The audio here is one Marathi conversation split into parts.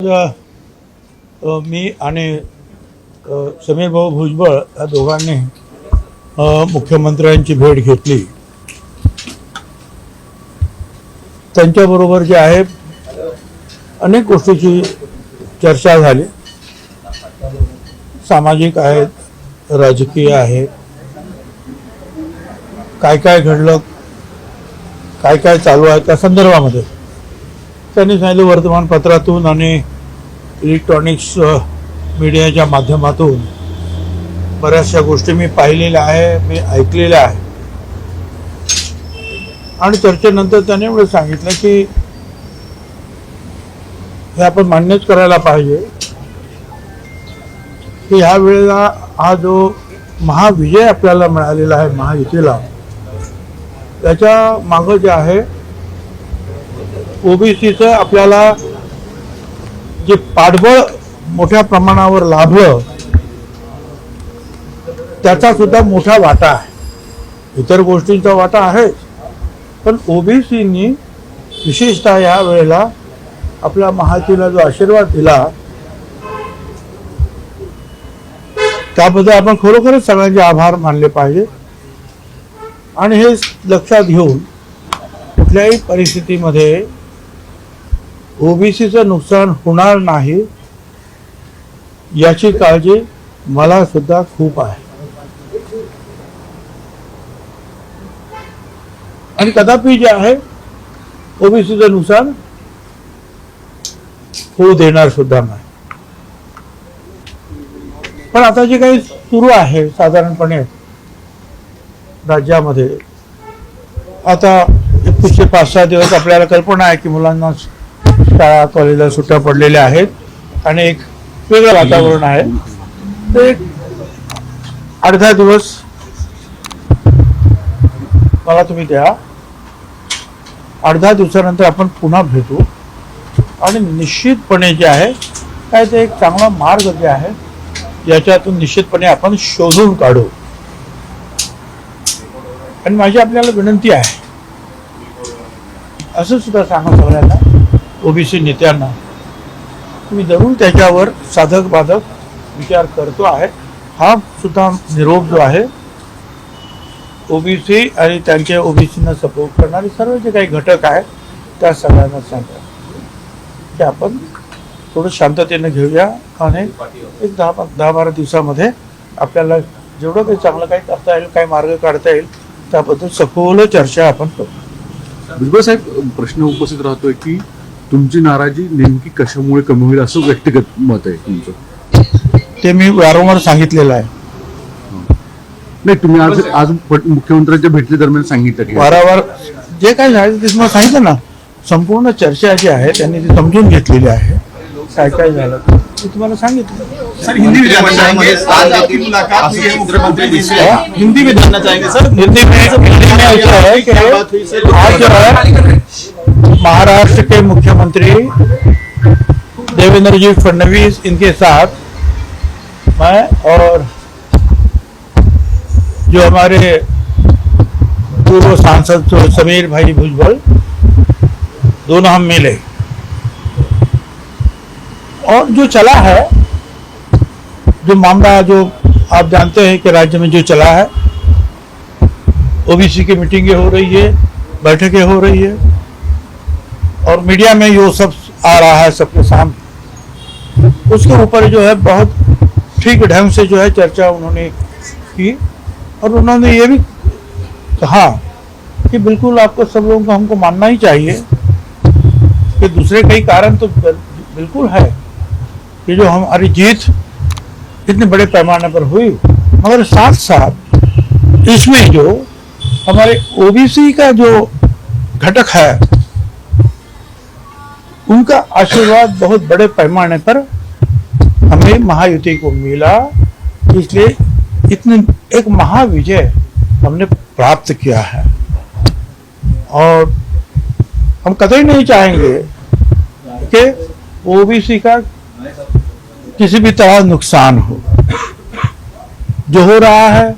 मी आणि समीर भाऊ भुजबळ या दोघांनी मुख्यमंत्र्यांची भेट घेतली. त्यांच्याबरोबर जे आहे अनेक गोष्टीची चर्चा झाली. सामाजिक आहेत, राजकीय आहेत, काय काय घडलं, काय काय चालू आहे त्या संदर्भामध्ये त्यांनी सांगितलं. वर्तमानपत्रातून आणि इलेक्ट्रॉनिक्स मीडियाच्या माध्यमातून बऱ्याचशा गोष्टी मी पाहिलेल्या आहे, मी ऐकलेल्या आहे. आणि चर्चेनंतर त्याने एवढं सांगितलं की हे आपण मान्यच करायला पाहिजे की ह्या वेळेला हा जो महाविजय आपल्याला मिळालेला आहे महायुतीला, त्याच्या मागं जे आहे ओबीसीचं आपल्याला जे पाठबळ मोठ्या प्रमाणावर लाभलं त्याचा सुद्धा मोठा वाटा आहे. इतर गोष्टींचा वाटा आहे, पण ओबीसीनी विशेषतः या वेळेला आपल्या महायुतीला जो आशीर्वाद दिला त्याबद्दल आपण खरोखरच सगळ्यांचे आभार मानले पाहिजे. आणि हे लक्षात घेऊन कुठल्याही परिस्थितीमध्ये ओबीसीचं नुकसान होणार नाही याची काळजी मला सुद्धा खूप आहे. आणि कदापि जे आहे ओबीसीचं नुकसान होऊ देणार सुद्धा नाही. पण आता जे काही सुरू आहे साधारणपणे राज्यामध्ये, आता पुढचे 5-6 दिवस आपल्याला कल्पना आहे की मुलांना शाळा कॉलेजला सुट्ट्या पडलेल्या आहेत आणि एक वेगळं वातावरण आहे. तर एक 8-10 दिवस मला तुम्ही द्या. 8-10 दिवसानंतर आपण पुन्हा भेटू आणि निश्चितपणे जे आहे काय ते एक चांगला मार्ग जे आहे याच्यातून निश्चितपणे आपण शोधून काढू. आणि माझी आपल्याला विनंती आहे, असं सुद्धा सांगा सगळ्यांना, ओबीसी नेत्यांना, मी जरूर त्याच्यावर साधक बाधक विचार करतो आहे. हा सुद्धा निरोप जो आहे ओबीसी आणि त्यांचे ओबीसीना सपोर्ट करणारे सर्व जे काही घटक आहेत त्या सगळ्यांना सांगा की आपण थोडं शांततेने घेऊया आणि एक 10-12 दिवसामध्ये आपल्याला जेवढं काही चांगलं काही करता येईल, काही मार्ग काढता येईल त्याबद्दल सखोल चर्चा आपण करू. भुजबळ साहेब, प्रश्न उपस्थित राहतोय की तुमची नाराजी नेमकी कशामुळे कमी होईल असं व्यक्तिगत मत आहे तुमचं. ते मी वारंवार सांगितलेलं आहे. नाही, तुम्ही आज मुख्यमंत्र्यांच्या भेटी दरम्यान सांगितलं की वारंवार जे काही झालं ते तुम्हाला सांगितलं ना. संपूर्ण चर्चा जी आहे त्यांनी ती समजून घेतलेली आहे. काय काय झालं ते तुम्हाला सांगितलं. सर, हिंदी में जानना चाहेंगे सर, हिंदी में ऐसा है कि आज जो है महाराष्ट्र के मुख्यमंत्री देवेंद्र जी फडणवीस इनके साथ मैं और जो हमारे पूर्व सांसद समीर भाई भुजबल दोनों हम मिले और जो चला है, जो मामला जो आप जानते हैं कि राज्य में जो चला है, ओबीसी की मीटिंगें हो रही है, बैठकें हो रही है और मीडिया में ये सब आ रहा है सबके सामने. उसके ऊपर जो है बहुत ठीक ढंग से जो है चर्चा उन्होंने की और उन्होंने ये भी कहा कि बिल्कुल आपको सब लोगों को हमको मानना ही चाहिए कि दूसरे कई कारण तो बिल्कुल है कि जो हमारी जीत इतने बड़े पैमाने पर हुई, मगर साथ साथ इसमें जो हमारे ओबीसी का जो घटक है उनका आशीर्वाद बहुत बड़े पैमाने पर हमें महायुति को मिला. इसलिए इतने एक महाविजय हमने प्राप्त किया है और हम कतई नहीं चाहेंगे कि ओबीसी का किसी भी तरह नुकसान हो. जो हो रहा है,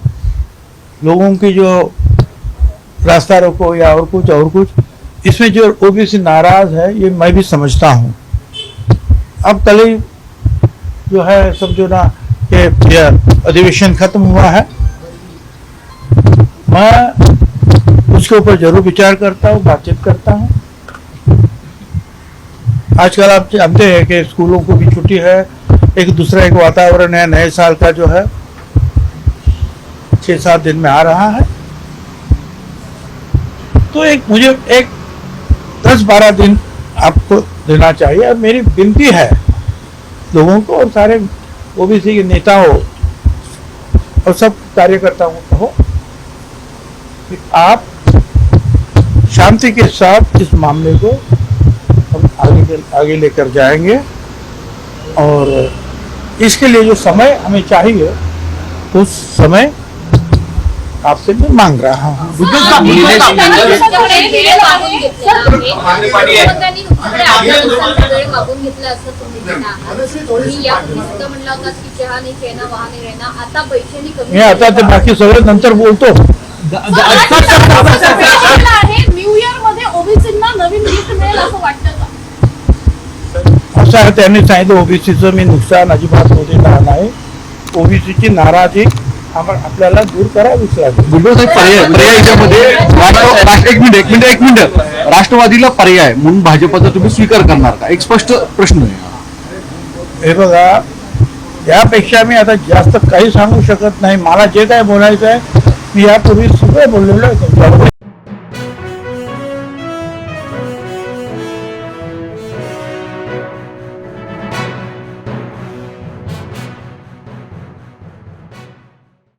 लोगों की जो रास्ता रोको या और कुछ, इसमें जो ओबीसी नाराज है ये मैं भी समझता हूँ. अब कल ही जो है समझो ना कि यह अधिवेशन खत्म हुआ है, मैं उसके ऊपर जरूर विचार करता हूँ, बातचीत करता हूँ। आजकल आप जानते हैं कि स्कूलों को भी छुट्टी है, एक दूसरा एक वातावरण है, नए साल का जो है 6-7 दिन में आ रहा है, तो मुझे एक 10-12 दिन आपको देना चाहिए। और मेरी विनती है लोगों को और सारे ओबीसी के नेताओं और सब कार्यकर्ताओं को कि आप शांति के साथ इस मामले को हम आगे लेकर जाएंगे, और इसके लिए जो समय हमें चाहिए उस समय आपसे मैं मांग रहा हूँ। मी आता ते बाकी सगळं नंतर बोलतो। न्यू इयर मध्ये ओबीसींना नवीन गिफ्ट मिळेल असं वाटतं का? असं आहे, त्यांनी सांगितलं ओबीसीचं मी नुकसान अजिबात होऊ देणार नाही, ओबीसीची नाराजी आपल्याला दूर करावीच लागेल। भुजबळ साहेब, पर्याय याच्यामध्ये एक मिनिट राष्ट्रवादीला पर्याय म्हणून भाजपचा तुम्ही स्वीकार करणार का? एक स्पष्ट प्रश्न आहे। हे बघा, यापेक्षा मी आता जास्त काही सांगू शकत नाही। मला जे काय बोलायचं आहे मी यापूर्वी सगळं बोललेलो आहे।